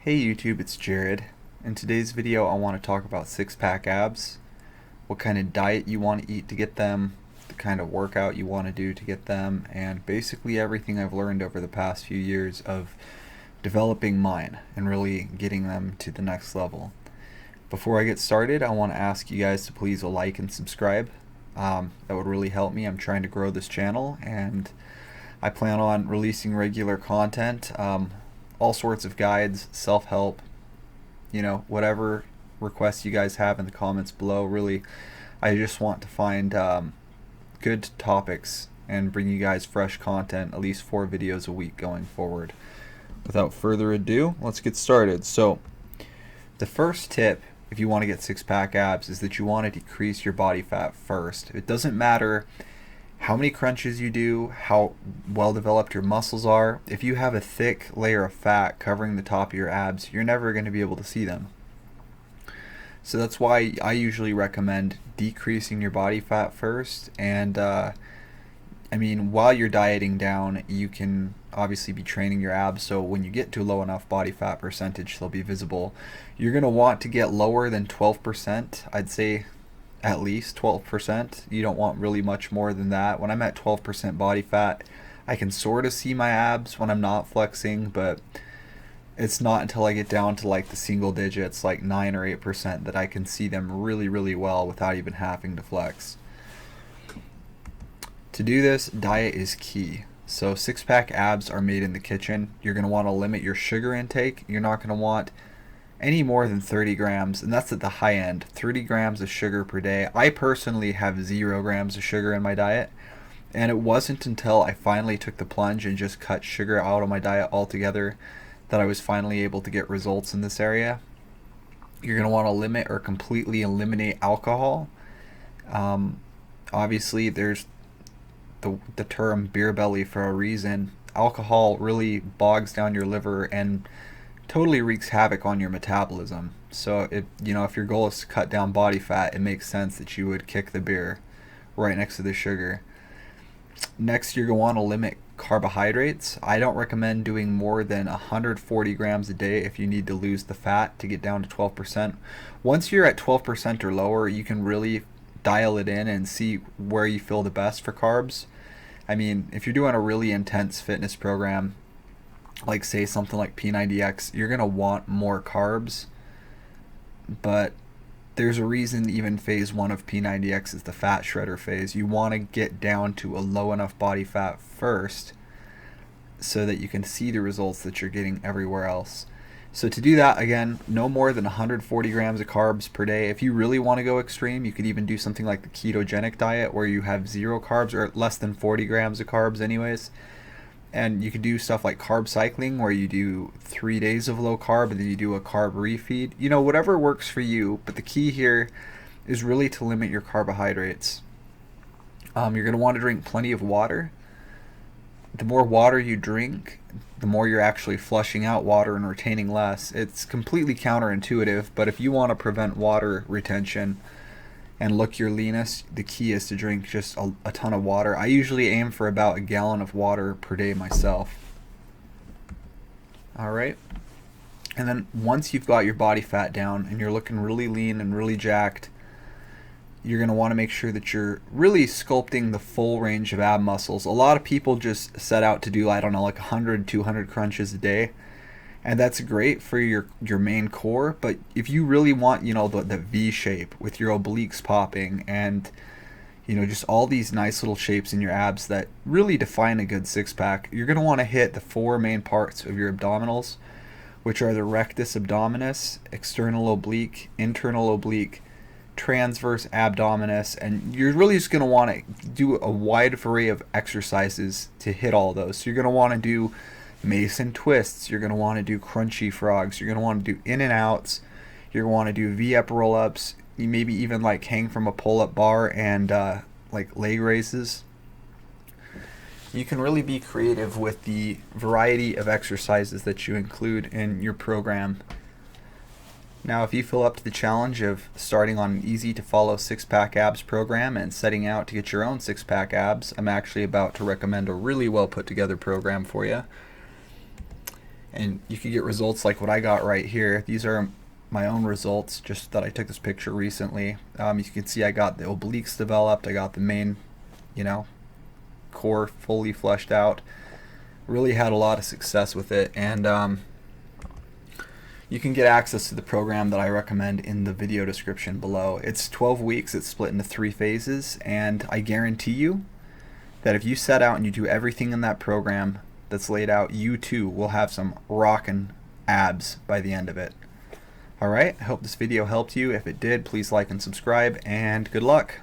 Hey YouTube, it's Jared. In today's video I want to talk about six-pack abs, what kind of diet you want to eat to get them, the kind of workout you want to do to get them, and basically everything I've learned over the past few years of developing mine and really getting them to the next level. Before I get started, I want to ask you guys to please like and subscribe. That would really help me. I'm trying to grow this channel and I plan on releasing regular content, all sorts of guides, self-help, whatever requests you guys have in the comments below. Really, I just want to find good topics and bring you guys fresh content, at least 4 videos a week going forward. Without further ado, let's get started. So, the first tip if you want to get six-pack abs is that you want to decrease your body fat first. It doesn't matter how many crunches you do, how well developed your muscles are. If you have a thick layer of fat covering the top of your abs, you're never going to be able to see them. So that's why I usually recommend decreasing your body fat first. And while you're dieting down, you can obviously be training your abs, so when you get to a low enough body fat percentage, they'll be visible. You're going to want to get lower than 12%. I'd say at least 12%. You don't want really much more than that. When I'm at 12% body fat, I can sort of see my abs when I'm not flexing, but it's not until I get down to like the single digits, like 9 or 8%, that I can see them really, really well without even having to flex. To do this, diet is key. So six-pack abs are made in the kitchen. You're going to want to limit your sugar intake. You're not going to want any more than 30 grams, and that's at the high end, 30 grams of sugar per day. I personally have 0 grams of sugar in my diet, and it wasn't until I finally took the plunge and just cut sugar out of my diet altogether that I was finally able to get results in this area. You're going to want to limit or completely eliminate alcohol. Obviously, there's the term beer belly for a reason. Alcohol really bogs down your liver and totally wreaks havoc on your metabolism. So if your goal is to cut down body fat, it makes sense that you would kick the beer right next to the sugar. Next, you're going to want to limit carbohydrates. I don't recommend doing more than 140 grams a day if you need to lose the fat to get down to 12%. Once you're at 12% or lower, you can really dial it in and see where you feel the best for carbs. If you're doing a really intense fitness program, like say something like P90X, you're going to want more carbs, but there's a reason even phase 1 of P90X is the fat shredder phase. You want to get down to a low enough body fat first so that you can see the results that you're getting everywhere else. So to do that, again, no more than 140 grams of carbs per day. If you really want to go extreme, you could even do something like the ketogenic diet where you have 0 carbs or less than 40 grams of carbs anyways. And you could do stuff like carb cycling where you do 3 days of low carb and then you do a carb refeed. Whatever works for you, but the key here is really to limit your carbohydrates. You're going to want to drink plenty of water. The more water you drink, the more you're actually flushing out water and retaining less. It's completely counterintuitive, but if you want to prevent water retention and look your leanest, the key is to drink just a ton of water. I usually aim for about a gallon of water per day myself. Alright, and then once you've got your body fat down and you're looking really lean and really jacked, you're going to want to make sure that you're really sculpting the full range of ab muscles. A lot of people just set out to do, like 100, 200 crunches a day. And that's great for your main core, but if you really want, the V shape with your obliques popping and, just all these nice little shapes in your abs that really define a good six-pack, you're going to want to hit the 4 main parts of your abdominals, which are the rectus abdominis, external oblique, internal oblique, transverse abdominis, and you're really just going to want to do a wide array of exercises to hit all those. So you're going to want to do Mason twists, you're going to want to do crunchy frogs, you're going to want to do in and outs, you're going to want to do V-up roll-ups, you maybe even like hang from a pull-up bar and like leg raises. You can really be creative with the variety of exercises that you include in your program. Now, if you feel up to the challenge of starting on an easy-to-follow six-pack abs program and setting out to get your own six-pack abs, I'm actually about to recommend a really well put-together program for you. and you can get results like what I got right here. These are my own results, just that I took this picture recently. You can see I got the obliques developed, I got the main, core fully fleshed out. Really had a lot of success with it, and you can get access to the program that I recommend in the video description below. It's 12 weeks, it's split into 3 phases, and I guarantee you that if you set out and you do everything in that program that's laid out, you too will have some rockin' abs by the end of it. Alright, I hope this video helped you. If it did, please like and subscribe, and good luck.